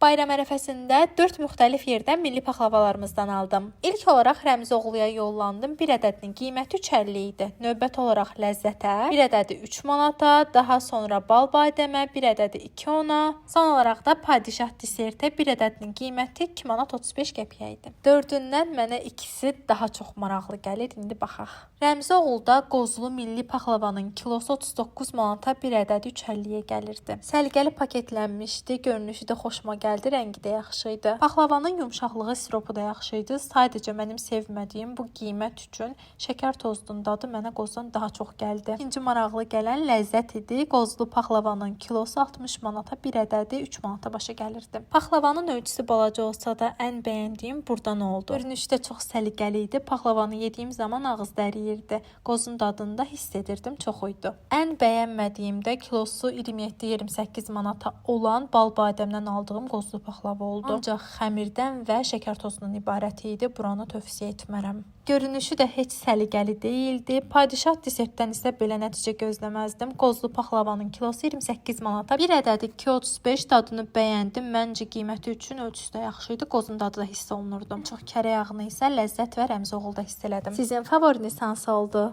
Bayram ərəfəsində 4 müxtəlif yerdən milli paxlavalarımızdan aldım. İlk olaraq Rəmzoğluya yollandım. Bir ədədinin qiyməti 3.50 idi. Növbət olaraq Ləzzətə bir ədədi 3 manata, daha sonra bal badəmə bir ədədi 2 ona, son olaraq da padişah desertə bir ədədinin qiyməti 2 manat 35 qəpiyə idi. Dördündən mənə ikisi daha çox maraqlı gəlir. İndi baxaq. Rəmzoğluda qozlu milli paxlavanın kilosu 39 manata bir ədədi 3.50-yə gəlirdi. Səliqəli paketlənmişdi, görünüşü də xoşuma gəldi, rəngi də yaxşı idi. Paxlavanın yumşaqlığı, siropu da yaxşı idi. Sadəcə mənim sevmədiyim bu qiymət üçün şəkər tozunun dadı mənə qozdan daha çox gəldi. İkinci maraqlı gələn Ləzzət idi. Qozlu paxlavanın kilosu 60 manata, bir ədədi 3 manata başa gəlirdi. Paxlavanın ölçüsü balaca olsa da ən bəyəndiyim buradan oldu. Görünüşü də çox səliqəli idi. Paxlavanı yediyim zaman ağız dəriyirdi. Qozun dadını da hiss edirdim, çox idi. Ən bəyənmədiyim də kilosu 27-28 manata olan bal badəmdən aldığım qozlu paxlava oldu. Ancaq xəmirdən və şəkər tozundan ibarət idi. Buranı tövsiyə etmərəm. Görünüşü də heç səliqəli deyildi. Padişah desertdən isə belə nəticə gözləməzdim. Qozlu paxlavanın kilosu 28 manata, bir ədədi 2.35, dadını bəyəndim. Məncə qiyməti üçün ölçüsü də yaxşı idi. Qozun dadı da hiss olunurdu. Çox kərə yağını isə Ləzzət və Rəmzoğluda hiss elədim. Sizin favoriniz hansı oldu?